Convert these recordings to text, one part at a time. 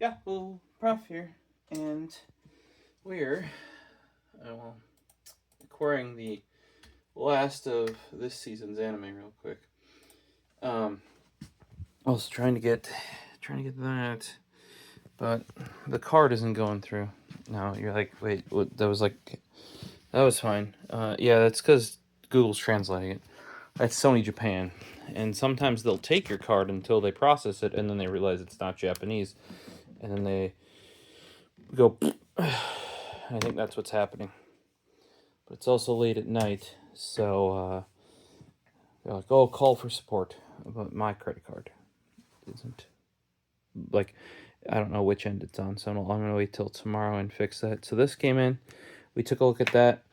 Yeah, well, Prof here, and we're acquiring the last of this season's anime real quick. I was trying to get that, but the card isn't going through. No, you're like, wait, what, that was fine. Yeah, that's because Google's translating it. That's Sony Japan, and sometimes they'll take your card until they process it, and then they realize it's not Japanese, and then they go. I think that's what's happening. But it's also late at night, so they're like, "Oh, call for support." But my credit card isn't. Like, I don't know which end it's on, so I'm gonna wait till tomorrow and fix that. So this came in. We took a look at that.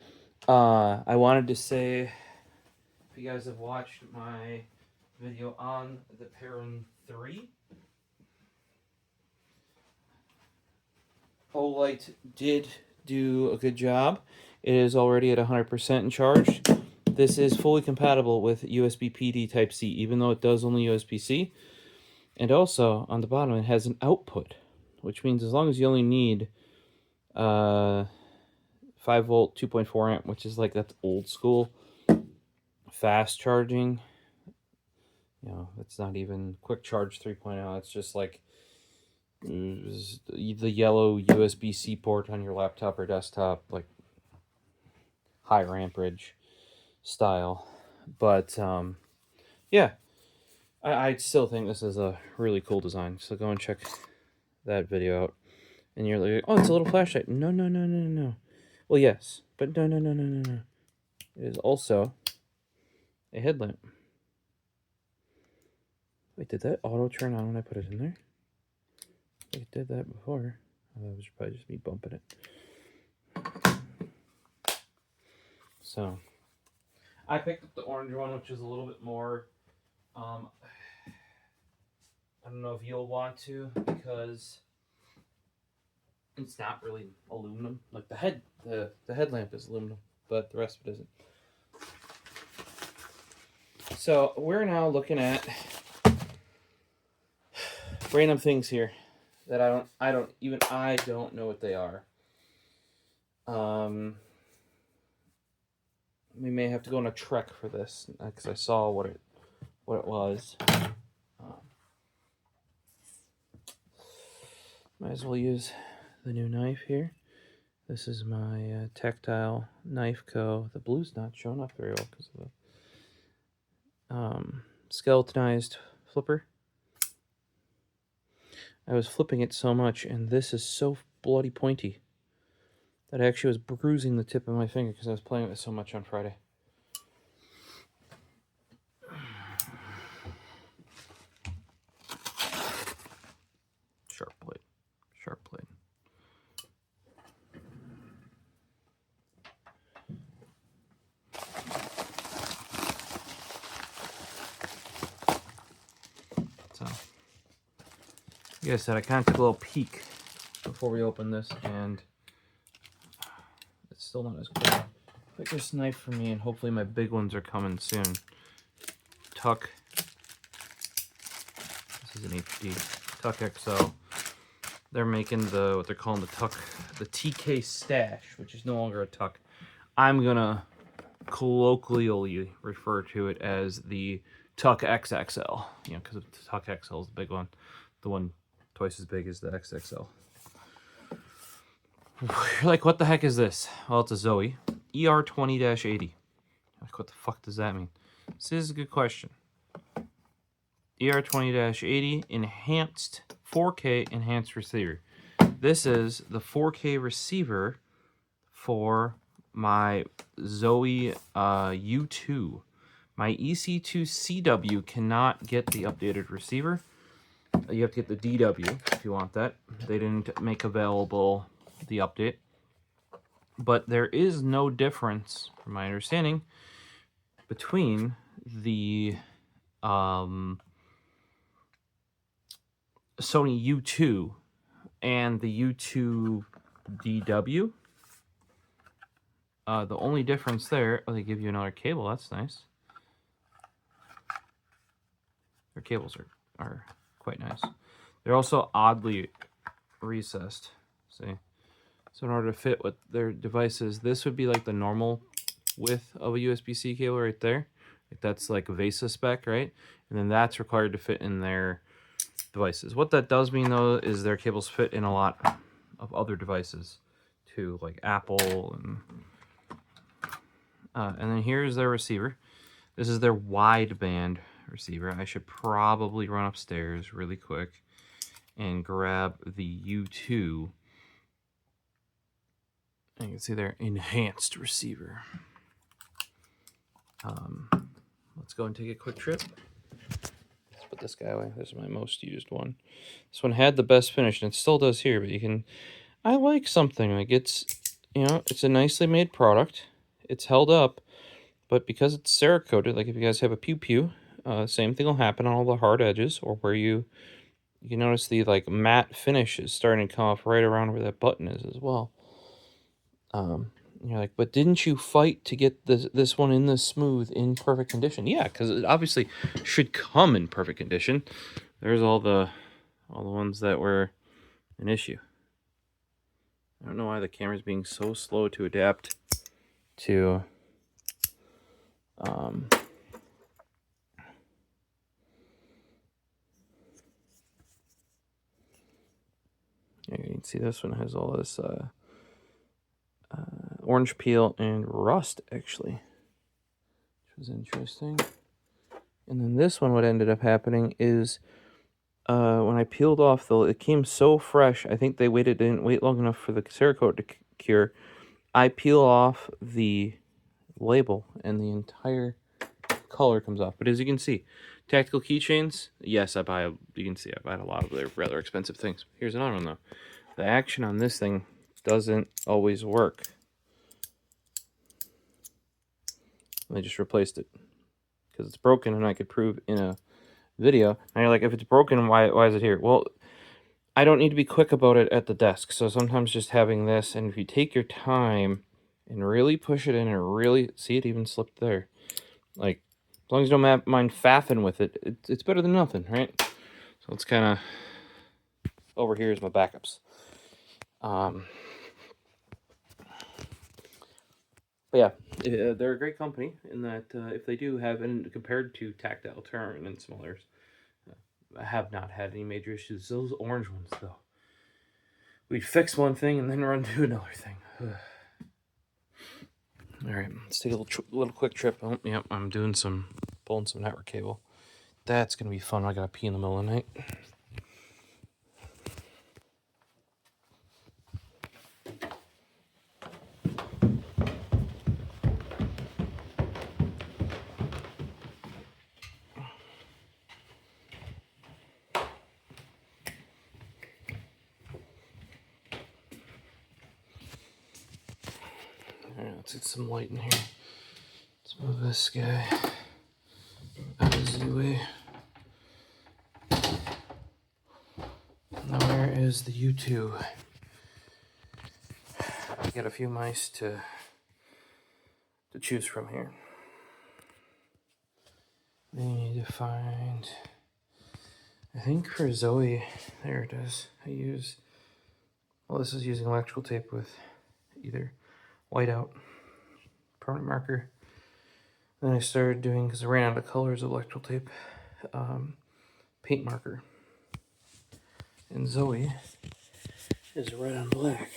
I wanted to say, if you guys have watched my video on the Perrin 3, Olight did do a good job. It is already at 100% in charge. This is fully compatible with USB PD Type-C, even though it does only USB-C. And also, on the bottom, it has an output, which means as long as you only need 5 volt, 2.4 amp, which is like, that's old school, fast charging. You know, it's not even quick charge 3.0. It's just like the yellow USB-C port on your laptop or desktop, like higher amperage style. But yeah, I still think this is a really cool design. So go and check that video out. And you're like, oh, it's a little flashlight. No, no, no, no, no. Well, yes, but no, no, no, no, no, no. It is also a headlamp. Wait, did that auto turn on when I put it in there? It did that before. Oh, that was probably just me bumping it. So, I picked up the orange one, which is a little bit more, I don't know if you'll want to, because it's not really aluminum. Like the headlamp is aluminum, but the rest of it isn't. So we're now looking at random things here that I don't know what they are. We may have to go on a trek for this because I saw what it was. Might as well use the new knife here. This is my Tactile Knife Co. The blue's not showing up very well because of the skeletonized flipper. I was flipping it so much, and this is so bloody pointy that I actually was bruising the tip of my finger because I was playing with it so much on Friday. Sharp blade. Sharp blade. So, like I said, I kind of took a little peek before we opened this, and it's still not as quick. Quickest knife for me, and hopefully my big ones are coming soon. Tuck. This is an HD. Tuck XL. They're making what they're calling the TK Stash, which is no longer a Tuck. I'm gonna colloquially refer to it as the Tuck XXL, you know, because the Tuck XL is the big one, the one twice as big as the XXL. You're like, what the heck is this? Well, it's a Zowie ER2-80. Like, what the fuck does that mean? This is a good question. ER2-80 enhanced 4K enhanced receiver. This is the 4K receiver for my Zowie U2. My EC2-CW cannot get the updated receiver. You have to get the DW if you want that. They didn't make available the update. But there is no difference, from my understanding, between the Sony U2 and the U2-DW. The only difference there, they give you another cable. That's nice. Their cables are quite nice. They're also oddly recessed. See? So in order to fit what their device is, this would be like the normal width of a USB-C cable right there. Like that's like a VESA spec, right? And then that's required to fit in their devices. What that does mean though is their cables fit in a lot of other devices too, like Apple and then here's their receiver. This is their wideband receiver. I should probably run upstairs really quick and grab the U2. You can see their enhanced receiver. Let's go and take a quick trip. Let's put this guy away. This is my most used one. This one had the best finish, and it still does here, but you can... I like something. Like, it's, you know, it's a nicely made product. It's held up, but because it's Cerakoted, like if you guys have a pew-pew, same thing will happen on all the hard edges, or where you notice the, like, matte finish is starting to come off right around where that button is as well. You're like, but didn't you fight to get this one in the smooth, in perfect condition? Yeah, because it obviously should come in perfect condition. There's all the ones that were an issue. I don't know why the camera's being so slow to adapt to you can see this one has all this orange peel and rust, actually, which was interesting. And then this one, what ended up happening is when I peeled off, it came so fresh. I think they didn't wait long enough for the Cerakote to cure. I peel off the label and the entire color comes off. But as you can see, tactical keychains, yes, you can see I buy a lot of their rather expensive things. Here's another one though. The action on this thing doesn't always work. I just replaced it because it's broken, and I could prove in a video. Now you're like, if it's broken, why is it here? Well, I don't need to be quick about it at the desk. So sometimes just having this, and if you take your time and really push it in and really see, it even slipped there. Like, as long as you don't mind faffing with it, it's better than nothing, right? So it's kind of over here is my backups. But yeah, they're a great company in that if they do have, and compared to Tactile Turn and some others, I have not had any major issues. Those orange ones, though, we'd fix one thing and then run to another thing. All right, let's take a little quick trip. Oh, yep, I'm pulling some network cable. That's gonna be fun. I gotta pee in the middle of the night. Alright, let's get some light in here. Let's move this guy out of Zowie. Now where is the U2? I got a few mice to choose from here. They need to find, I think for Zowie, there it is. This is using electrical tape with either whiteout, permanent marker. Then I started doing, because I ran out of colors of electrical tape, paint marker. And Zowie is red on black.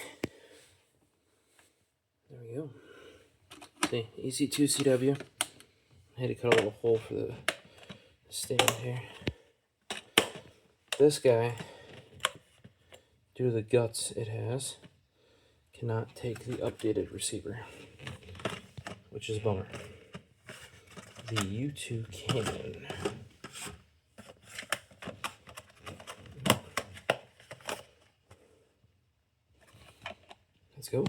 There we go. See, EC2-CW. I had to cut a little hole for the stand here. This guy, due to the guts it has, cannot take the updated receiver, which is a bummer. The U2 can. Let's go.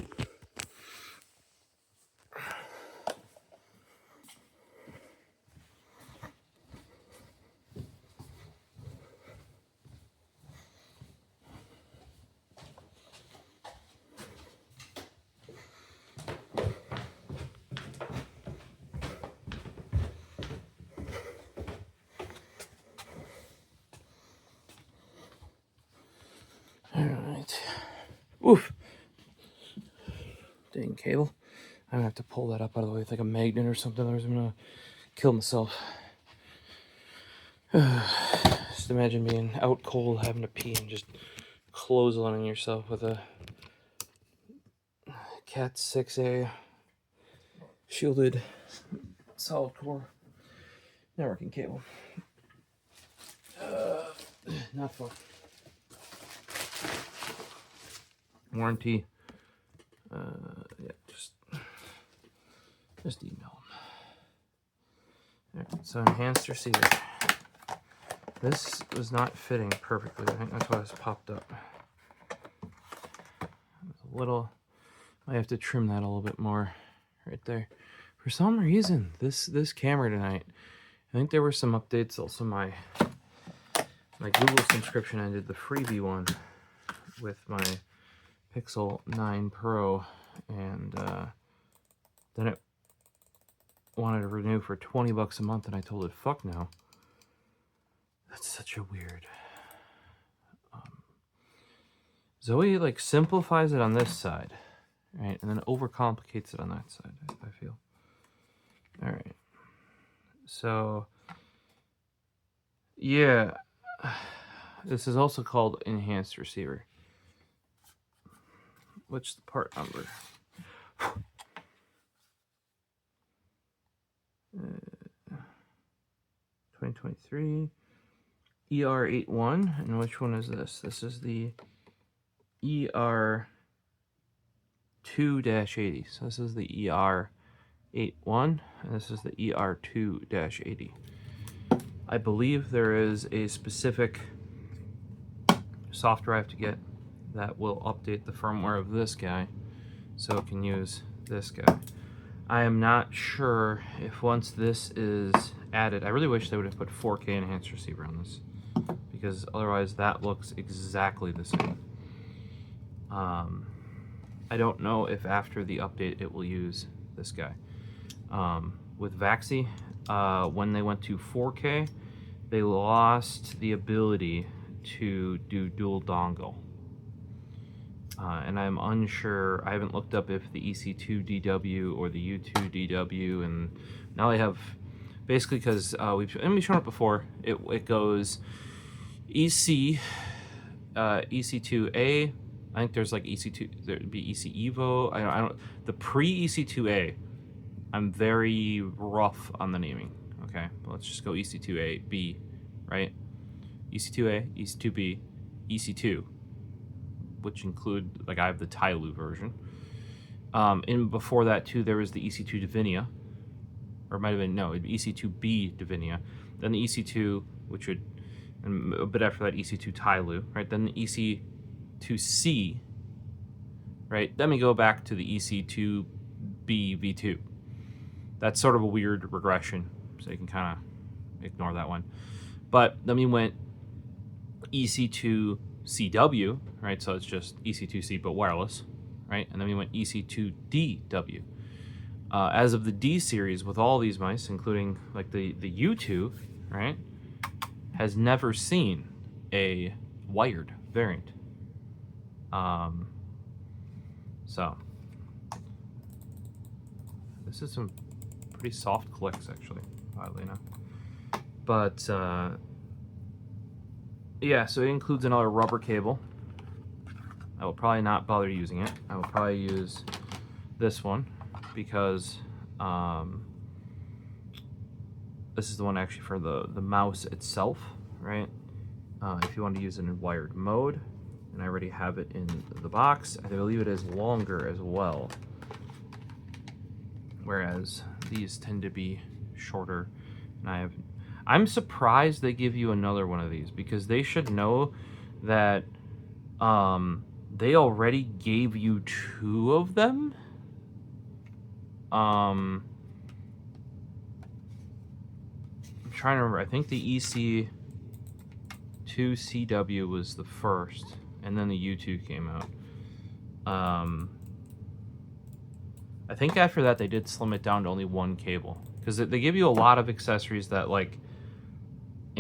Alright. Oof. Dang cable. I'm gonna have to pull that up out of the way with like a magnet or something, otherwise I'm gonna kill myself. Just imagine being out cold, having to pee, and just clotheslining yourself with a Cat 6A shielded solid core networking cable. Not fun. Warranty. Yeah, just email them. Right, so enhanced receiver. This was not fitting perfectly. I think that's why it's popped up. A little. I have to trim that a little bit more, right there. For some reason, this camera tonight. I think there were some updates. Also, my Google subscription ended, the freebie one with my Pixel 9 Pro, and then it wanted to renew for $20 a month, and I told it fuck no. That's such a weird. Zowie like simplifies it on this side, right, and then overcomplicates it on that side. I feel. All right. So yeah, this is also called enhanced receiver. What's the part number? 2023 ER2-80, and which one is this? This is the ER2-80. So this is the ER2-80, and this is the ER2-80. I believe there is a specific software I have to get that will update the firmware of this guy so it can use this guy. I am not sure if once this is added, I really wish they would have put 4K enhanced receiver on this, because otherwise that looks exactly the same. I don't know if after the update it will use this guy. With Vaxi, when they went to 4K, they lost the ability to do dual dongle. And I'm unsure, I haven't looked up if the EC2-DW or the U2-DW, and now they have, basically because we've shown it before, it goes EC, EC2A, I think there's like EC2, there'd be EC Evo, I don't, the pre-EC2A, I'm very rough on the naming, okay? But let's just go EC2A, B, right? EC2A, EC2B, EC2, which include, like I have the Tyloo version. And before that too, there was the EC2 Divinia, or it might have been, no, it'd be EC2B Divinia, then the EC2, which would, and a bit after that, EC2 Tyloo, right? Then the EC2C, right? Then we go back to the EC2B V2. That's sort of a weird regression, so you can kind of ignore that one. But then we went EC2-CW, right? So it's just EC2C but wireless, right? And then we went EC2-DW. As of the D series, with all these mice, including like the U2, right, has never seen a wired variant. So this is some pretty soft clicks, actually, oddly enough. But yeah, so it includes another rubber cable. I will probably not bother using it. I will probably use this one because this is the one actually for the mouse itself, right? If you want to use it in wired mode, and I already have it in the box, I believe it is longer as well. Whereas these tend to be shorter, and I'm surprised they give you another one of these, because they should know that they already gave you 2 of them. I'm trying to remember. I think the EC2-CW was the first, and then the U2 came out. I think after that they did slim it down to only 1 cable, because they give you a lot of accessories that, like,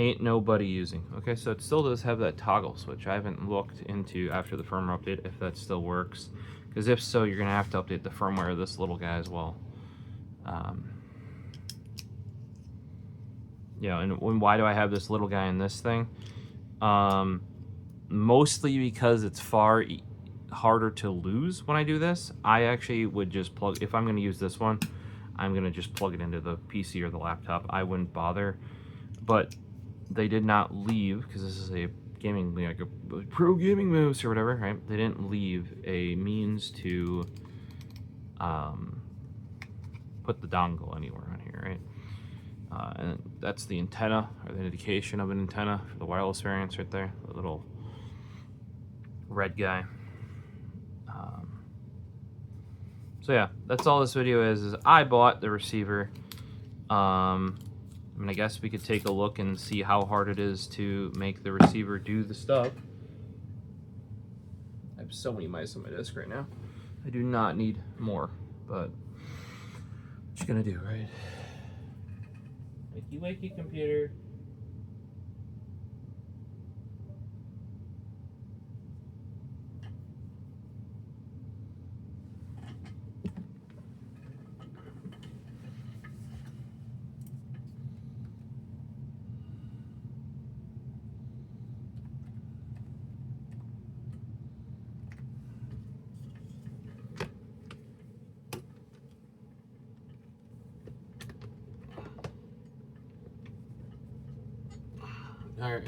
Ain't nobody using. Okay, so it still does have that toggle switch. I haven't looked into after the firmware update if that still works, because if so, you're gonna have to update the firmware of this little guy as well. You know, and why do I have this little guy in this thing? Mostly because it's far harder to lose when I do this. I actually would just plug, if I'm going to use this one, I'm going to just plug it into the PC or the laptop. I wouldn't bother. But they did not leave, because this is a gaming, like a pro gaming mouse or whatever, right? They didn't leave a means to put the dongle anywhere on here, right? And that's the antenna, or the indication of an antenna for the wireless variants right there, the little red guy. So yeah, that's all this video is I bought the receiver. I mean, I guess we could take a look and see how hard it is to make the receiver do the stuff. I have so many mice on my desk right now. I do not need more, but what you gonna do, right? Wakey wakey, computer. All right,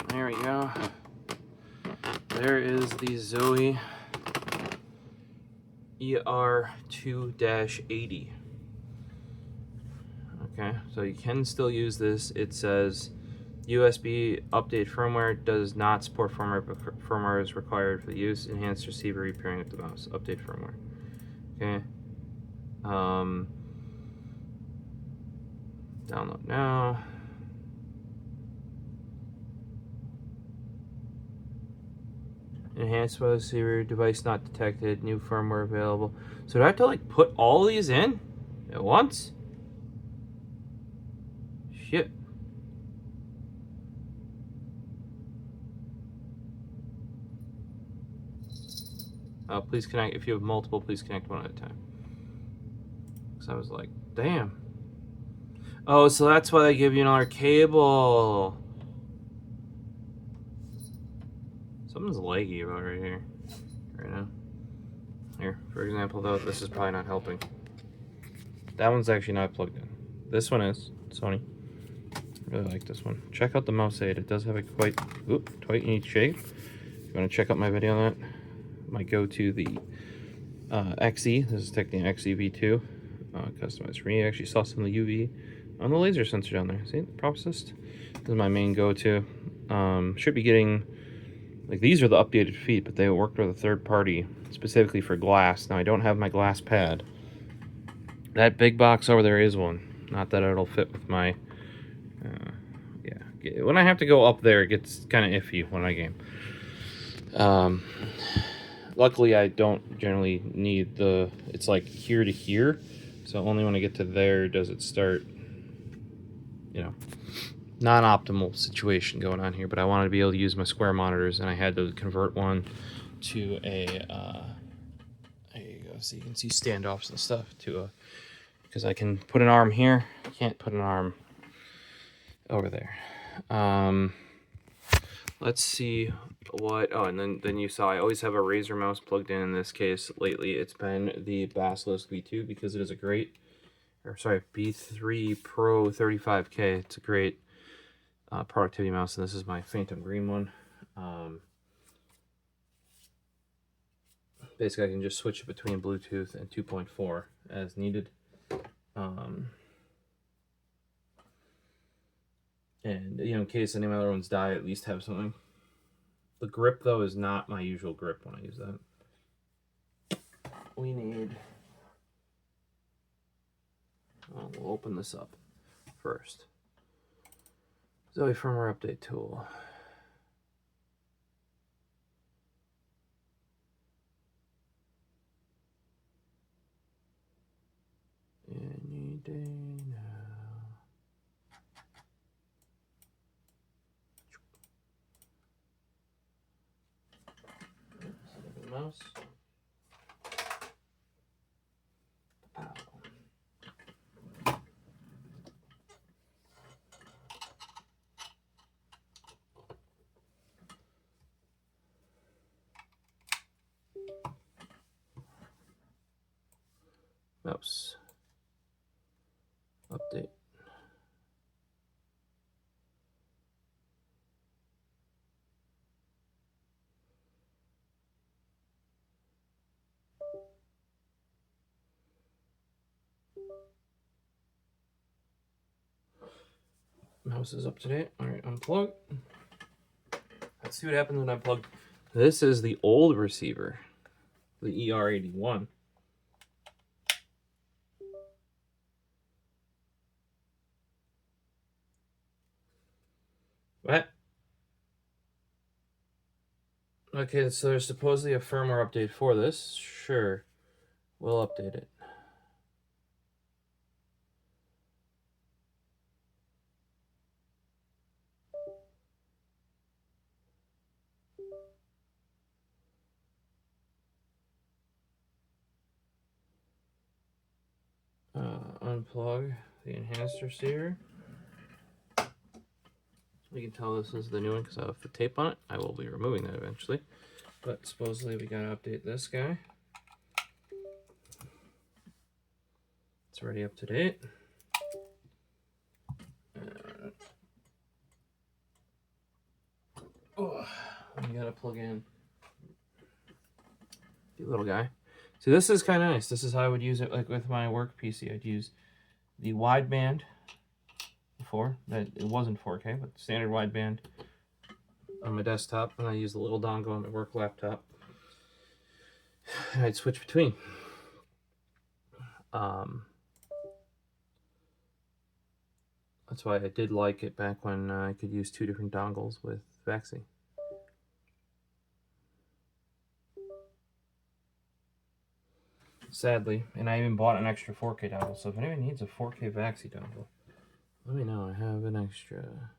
there we go. There is the Zowie ER2-80. Okay, so you can still use this. It says USB update firmware does not support firmware, but firmware is required for the use. Enhanced receiver repairing of the mouse. Update firmware. Okay. Download now. Enhanced receiver device not detected. New firmware available. So do I have to like put all these in at once? Shit. Please connect. If you have multiple, please connect one at a time. So I was like, damn. Oh, so that's why they give you another cable. Something's laggy about right here, right now. Here, for example, though, this is probably not helping. That one's actually not plugged in. This one is Sony. I really like this one. Check out the mouse aid. It does have a quite unique shape. If you want to check out my video on that, might go to the XE. This is technically an XE-V2. Customized for me. I actually saw some of the UV on the laser sensor down there. See the prop assist? This is my main go-to. Should be getting, like, these are the updated feet, but they worked with a third party specifically for glass. Now I don't have my glass pad. That big box over there is one. Not that it'll fit with my yeah. When I have to go up there, it gets kind of iffy when I game. Luckily I don't generally need the, it's like here to here, so only when I get to there does it start, you know, non-optimal situation going on here. But I wanted to be able to use my square monitors, and I had to convert one to a there you go, so you can see standoffs and stuff, to a, because I can put an arm here, I can't put an arm over there. Let's see what, oh, and then you saw I always have a Razer mouse plugged in this case. Lately it's been the Basilisk V2, because it is a great, or sorry, B3 Pro 35K. It's a great productivity mouse, and this is my Phantom Green one. Basically I can just switch it between Bluetooth and 2.4 as needed. And, you know, in case any of my other ones die, at least have something. The grip, though, is not my usual grip when I use that. We need... well, we'll open this up first. Zowie firmware update tool. Any day now. mouse. Pow. Mouse. Update. Mouse is up to date. All right, unplug. Let's see what happens when I plug. This is the old receiver, the ER81. What? Okay, so there's supposedly a firmware update for this. Sure, we'll update it. Unplug the enhanced receiver. We can tell this is the new one because I have the tape on it. I will be removing that eventually. But supposedly we gotta update this guy. It's already up to date. Oh, we gotta plug in the little guy. So this is kind of nice. This is how I would use it, like with my work PC. I'd use the wideband before. That it wasn't 4K, but standard wideband on my desktop, and I use the little dongle on my work laptop. And I'd switch between. That's why I did like it back when I could use 2 different dongles with Vaxi. Sadly, and I even bought an extra 4K dongle, so if anyone needs a 4K Vaxi dongle, let me know. I have an extra.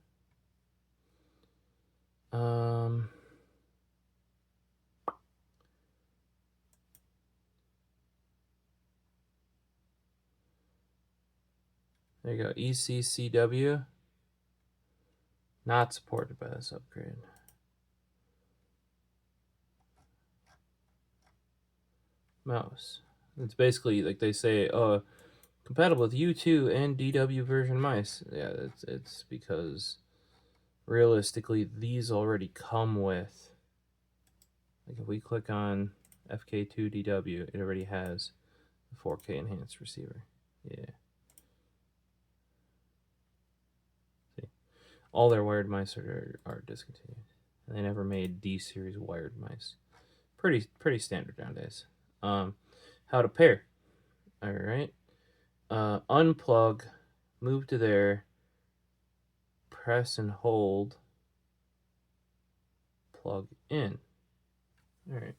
There you go, EC2-CW. Not supported by this upgrade. Mouse. It's basically like they say, compatible with U2 and DW version mice. Yeah, it's because realistically these already come with, like if we click on FK2DW, it already has a 4K enhanced receiver. Yeah. See, all their wired mice are discontinued. And they never made D-series wired mice. Pretty standard nowadays. How to pair. All right. Unplug, move to there, press and hold, plug in. All right.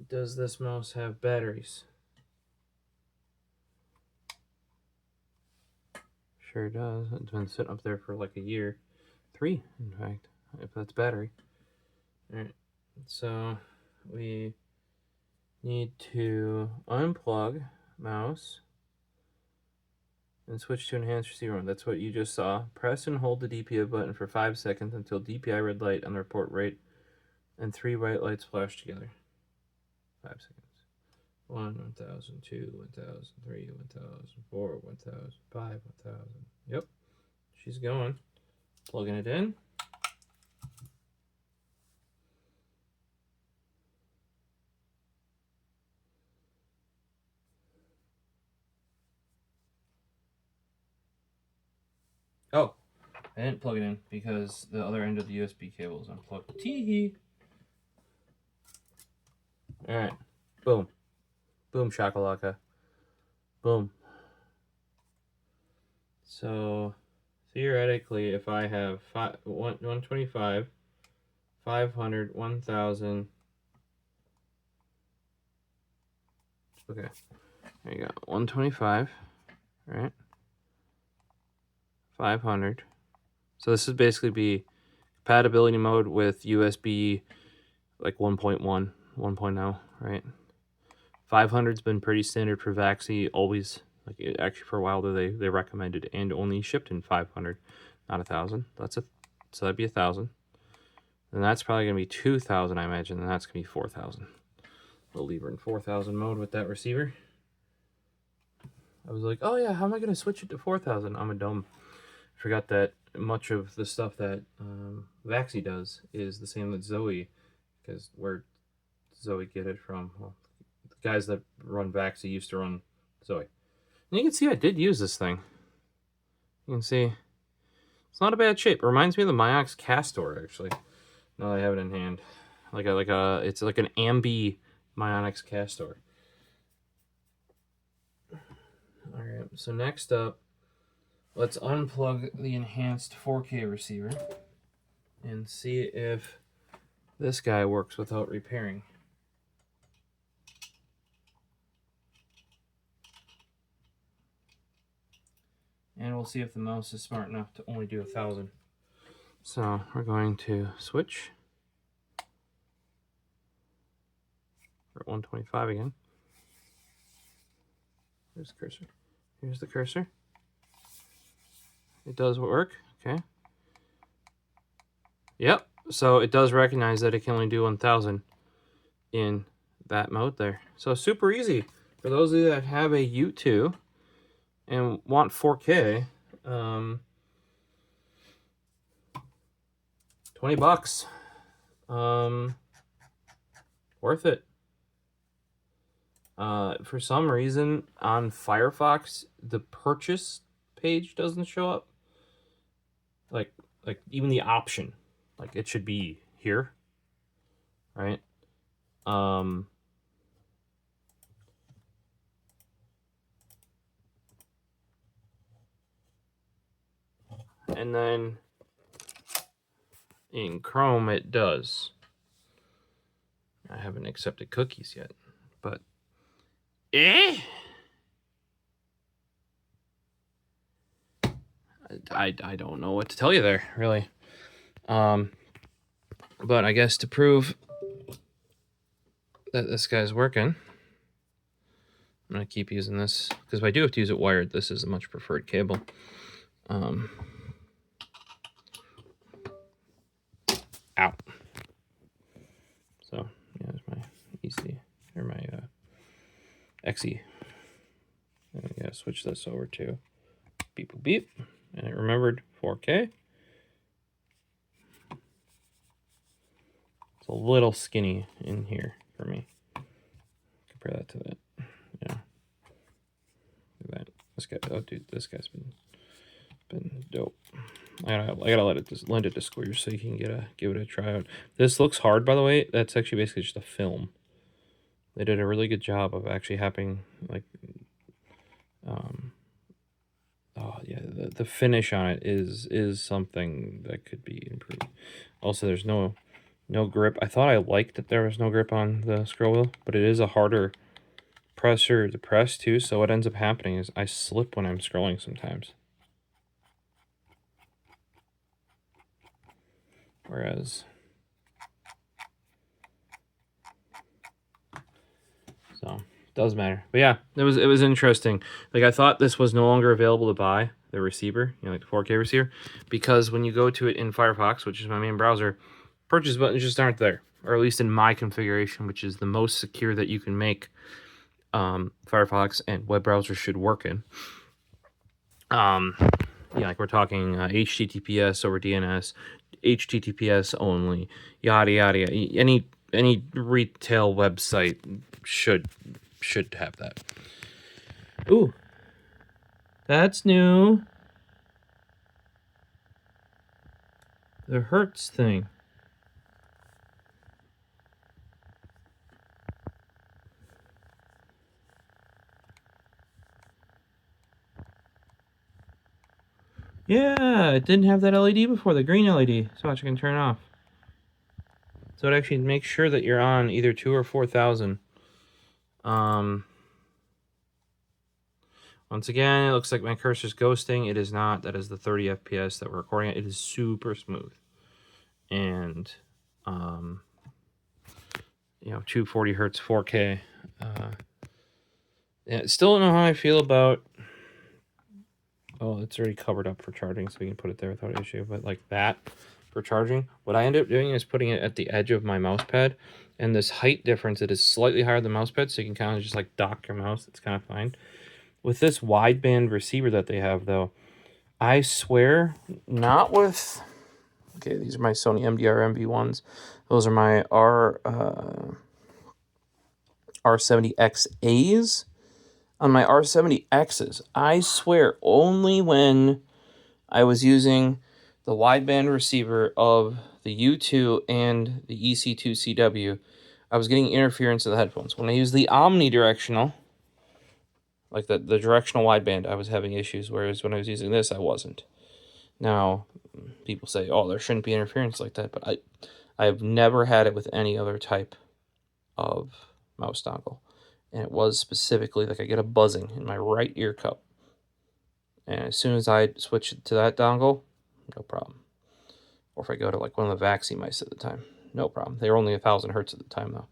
Does this mouse have batteries? Sure does. It's been sitting up there for like a year. 3, in fact, if that's battery. All right. So we need to unplug mouse and switch to enhanced receiver mode. That's what you just saw. Press and hold the DPI button for 5 seconds until DPI red light on the report rate and 3 white lights flash together. 5 seconds. 1, 1000, 2, 1000, 3, 1000, 4, 1000, 5, 1000. Yep. She's going. Plugging it in. Oh, I didn't plug it in because the other end of the USB cable is unplugged. Tee-hee. Alright. Boom. Boom shakalaka. Boom. So, theoretically, if I have 125, 500, 1000... Okay. There you go. 125. Right? 500. So this is basically be compatibility mode with USB like 1.1, 1.0, right? 500's been pretty standard for Vaxi, always. Like, actually, for a while, they recommended and only shipped in 500, not 1,000. So that'd be 1,000. And that's probably going to be 2,000, I imagine, and that's going to be 4,000. We'll leave her in 4,000 mode with that receiver. I was like, oh yeah, how am I going to switch it to 4,000? I'm a dumb. Forgot that much of the stuff that Vaxi does is the same that Zowie, because where Zowie get it from, well, the guys that run Vaxi used to run Zowie. And you can see I did use this thing. You can see it's not a bad shape. It reminds me of the Myox Castor, actually. Now that I have it in hand, it's like an Ambi Myox Castor. All right. So next up, let's unplug the enhanced 4K receiver and see if this guy works without repairing. And we'll see if the mouse is smart enough to only do 1,000. So we're going to switch. We're at 125 again. There's the cursor. Here's the cursor. It does work. Okay. Yep. So it does recognize that it can only do 1,000 in that mode there. So super easy. For those of you that have a U2 and want 4K, $20. Worth it. For some reason on Firefox, the purchase page doesn't show up. Like even the option, like it should be here, right? And then in Chrome it does. I haven't accepted cookies yet, but I don't know what to tell you there, really. But I guess to prove that this guy's working, I'm gonna keep using this, because if I do have to use it wired, this is a much preferred cable. Ow. So yeah, there's my EC or my XE. And I gotta switch this over to beep boop beep, and it remembered 4K. It's a little skinny in here for me. Compare that to that. Yeah. Look at that. This guy. Oh, dude, this guy's been dope. I gotta lend it to Square so you can give it a try out. This looks hard, by the way. That's actually basically just a film. They did a really good job of actually having like, oh yeah, the finish on it is something that could be improved. Also, there's no grip. I thought I liked that there was no grip on the scroll wheel, but it is a harder pressure to press too. So what ends up happening is I slip when I'm scrolling sometimes. Whereas, so it does matter. But yeah, it was interesting. Like, I thought this was no longer available to buy, the receiver, you know, like the 4K receiver, because when you go to it in Firefox, which is my main browser, purchase buttons just aren't there, or at least in my configuration, which is the most secure that you can make Firefox and web browsers should work in. Yeah, like we're talking HTTPS over DNS, HTTPS only, yada yada yada. Any retail website should have that. Ooh, that's new. The Hertz thing. Yeah, it didn't have that LED before, the green LED. So watch, I can turn it off. So it actually makes sure that you're on either 2 or 4,000. Once again, it looks like my cursor's ghosting. It is not. That is the 30 FPS that we're recording at. It is super smooth. And you know, 240 hertz 4K. Yeah, still don't know how I feel about. Oh, it's already covered up for charging, so we can put it there without issue. But like that for charging, what I end up doing is putting it at the edge of my mouse pad, and this height difference, it is slightly higher than the mouse pad, so you can kind of just like dock your mouse. It's kind of fine. With this wideband receiver that they have, though, I swear, not with. Okay, these are my Sony MDR MV1s. Those are my R70XAs. On my R70Xs, I swear, only when I was using the wideband receiver of the U2 and the EC2-CW, I was getting interference of the headphones. When I used the omnidirectional, like the directional wideband, I was having issues, whereas when I was using this, I wasn't. Now, people say, oh, there shouldn't be interference like that, but I have never had it with any other type of mouse dongle. And it was specifically like I get a buzzing in my right ear cup. And as soon as I switch it to that dongle, no problem. Or if I go to like one of the Vaxi mice at the time, no problem. They were only 1,000 hertz at the time though,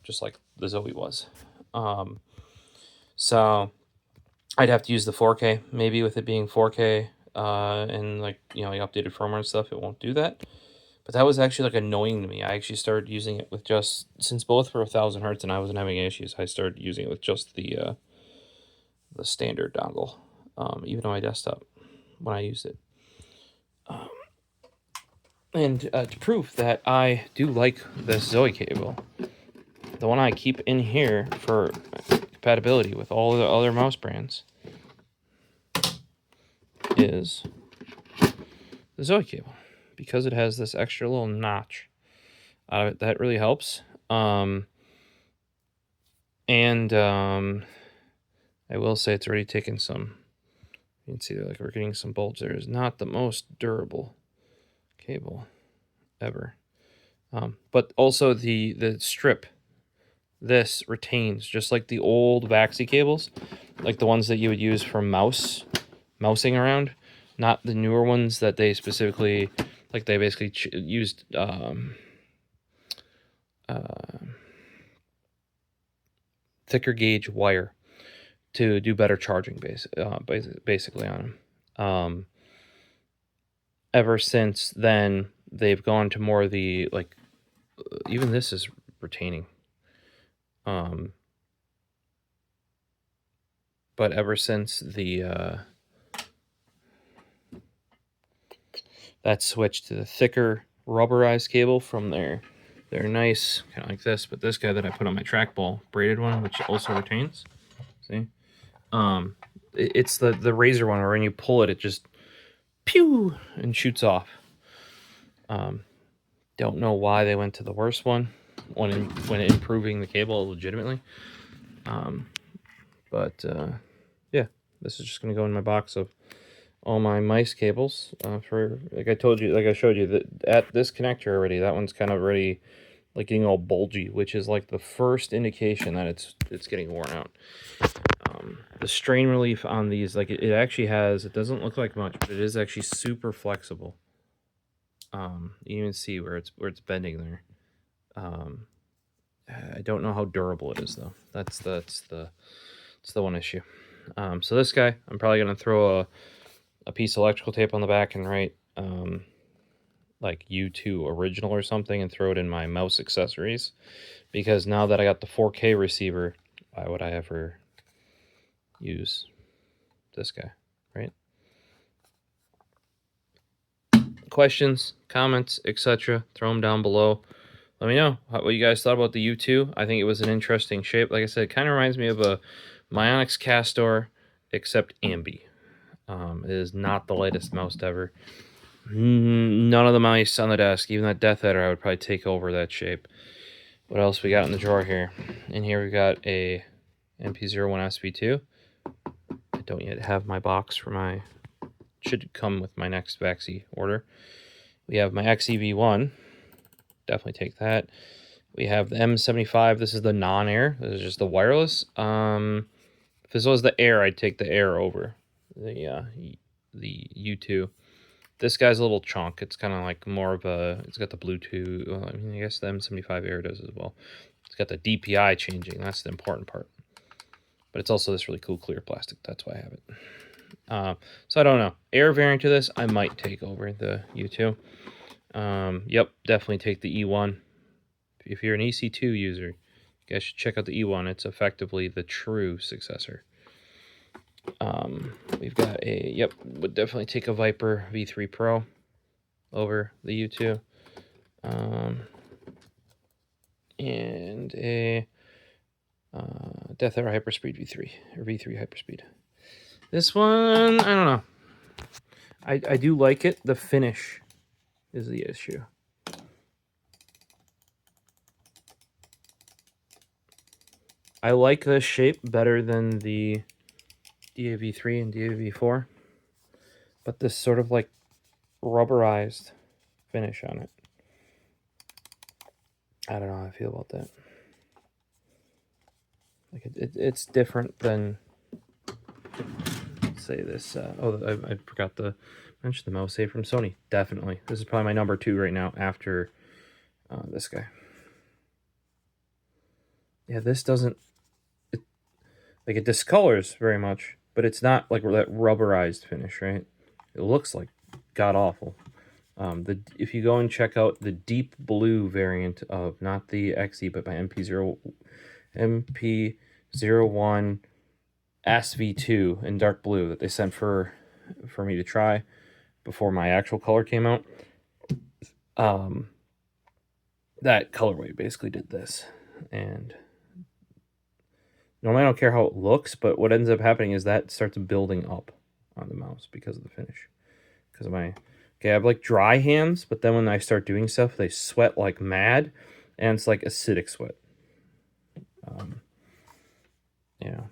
just like the Zowie was. So I'd have to use the 4K, maybe with it being 4K and like, you know, the updated firmware and stuff, it won't do that. But that was actually like annoying to me. I actually started using it with just, since both were 1,000 hertz and I wasn't having issues, I started using it with just the standard dongle, even on my desktop when I used it. And to prove that I do like this Zowie cable, the one I keep in here for compatibility with all the other mouse brands is the Zowie cable, because it has this extra little notch out of it. That really helps. I will say it's already taken some, you can see there, like we're getting some bulbs there. It's not the most durable cable ever. But also the strip, this retains, just like the old Vaxi cables, like the ones that you would use for mousing around, not the newer ones that they specifically, like they basically used thicker gauge wire to do better charging basically on them. Ever since then, they've gone to more of the, like, even this is retaining. But ever since the that switched to the thicker rubberized cable from their nice, kind of like this, but this guy that I put on my trackball, braided one, which also retains. See? It's the razor one where when you pull it, it just pew and shoots off. Don't know why they went to the worst one when improving the cable legitimately. But yeah, this is just gonna go in my box of all my mice cables for, like I told you, like I showed you, that at this connector already, that one's kind of already like getting all bulgy, which is like the first indication that it's getting worn out. The strain relief on these, like it actually has, it doesn't look like much, but it is actually super flexible. You even see where it's bending there. I don't know how durable it is though. That's the one issue. So this guy, I'm probably gonna throw a piece of electrical tape on the back and write like U2 original or something and throw it in my mouse accessories, because now that I got the 4K receiver, why would I ever use this guy, right? Questions, comments, etc., throw them down below. Let me know what you guys thought about the U2. I think it was an interesting shape. Like I said, it kind of reminds me of a Myonix Castor, except ambi. It is not the lightest mouse ever. None of the mice on the desk, even that Death Adder, I would probably take over that shape. What else we got in the drawer here? In here we got a MP01 SV2. I don't yet have my box for my, should come with my next Vaxi order. We have my XEV1. Definitely take that. We have the M75. This is the non-air. This is just the wireless. If this was the air, I'd take the air over the U2. This guy's a little chunk. It's kind of like more of a, it's got the Bluetooth. Well, I mean, I guess the M75 Air does as well. It's got the DPI changing. That's the important part. But it's also this really cool clear plastic. That's why I have it. So I don't know. Air variant to this, I might take over the U2. Yep, definitely take the E1. If you're an EC2 user, you guys should check out the E1. It's effectively the true successor. We've got a, yep, would definitely take a Viper V3 Pro over the U2. And a Death Arrow Hyperspeed V3, or V3 Hyperspeed. This one, I don't know. I do like it. The finish is the issue. I like this shape better than the DAV3 and DAV4, but this sort of like rubberized finish on it. I don't know how I feel about that. Like it's different than, let's say this. Oh, I forgot to mention the mouse save from Sony. Definitely, this is probably my number 2 right now after this guy. Yeah, this doesn't. Like it discolors very much, but it's not like that rubberized finish, right? It looks like god awful. If you go and check out the deep blue variant of not the XE but my MP01 SV2 in dark blue that they sent for me to try before my actual color came out, that colorway basically did this. And normally I don't care how it looks, but what ends up happening is that starts building up on the mouse because of the finish. Because of my, okay, I have like dry hands, but then when I start doing stuff, they sweat like mad, and it's like acidic sweat. Yeah.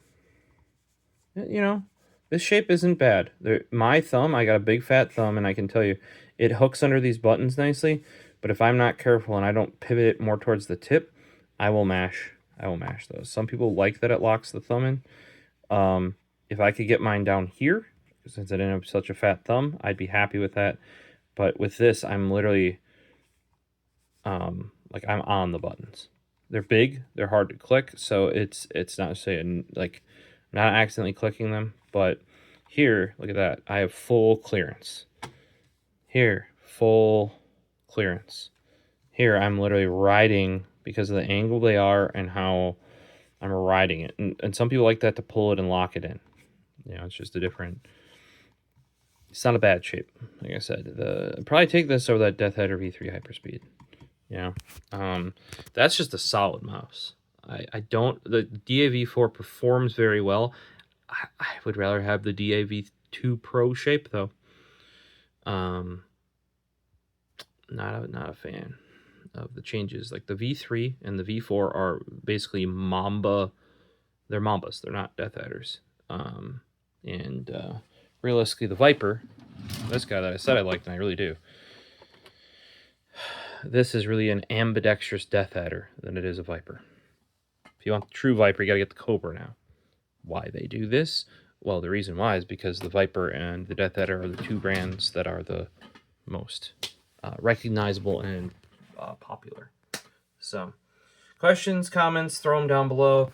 You know, this shape isn't bad. My thumb, I got a big fat thumb, and I can tell you, it hooks under these buttons nicely, but if I'm not careful and I don't pivot it more towards the tip, I will mash those. Some people like that it locks the thumb in. If I could get mine down here, since I didn't have such a fat thumb, I'd be happy with that. But with this, I'm literally, like I'm on the buttons. They're big, they're hard to click, so it's not saying like I'm not accidentally clicking them. But here, look at that, I have full clearance. Here, full clearance. Here, I'm literally riding because of the angle they are and how I'm riding it. And some people like that to pull it and lock it in. You know, it's just a different. It's not a bad shape, like I said. I'd probably take this over that Death Header V3 Hyperspeed. Yeah, that's just a solid mouse. I don't. The DAV4 performs very well. I would rather have the DAV2 Pro shape though. Not a fan of the changes. Like the V3 and the V4 are basically Mamba. They're Mambas. They're not Death Headers. Realistically, the Viper, this guy that I said I liked, and I really do. This is really an ambidextrous Death Adder than it is a Viper. If you want the true Viper, you gotta get the Cobra now. Why they do this? Well, the reason why is because the Viper and the Death Adder are the 2 brands that are the most recognizable and popular. So, questions, comments, throw them down below.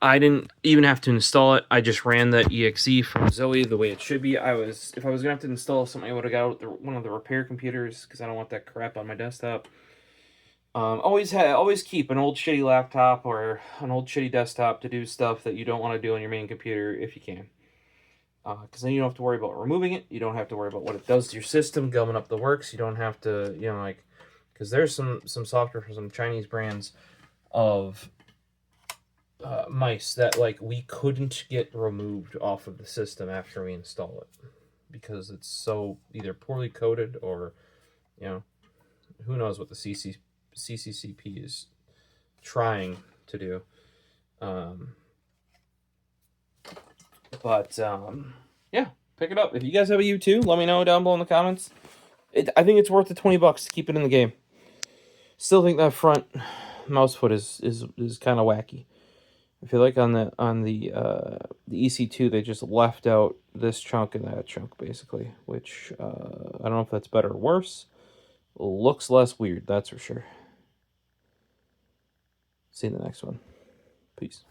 I didn't even have to install it. I just ran the EXE from Zowie the way it should be. If I was gonna have to install something, I would have got one of the repair computers because I don't want that crap on my desktop. Always keep an old shitty laptop or an old shitty desktop to do stuff that you don't want to do on your main computer if you can. Because then you don't have to worry about removing it. You don't have to worry about what it does to your system, gumming up the works. You don't have to, you know, like, because there's some software from some Chinese brands of mice that like we couldn't get removed off of the system after we install it because it's so either poorly coded or, you know, who knows what the CCCP is trying to do. Yeah, pick it up. If you guys have a U2, let me know down below in the comments. I think it's worth the $20 to keep it in the game. Still think that front mouse foot is kind of wacky. I feel like on the EC2 they just left out this chunk and that chunk basically, which I don't know if that's better or worse. Looks less weird, that's for sure. See you in the next one. Peace.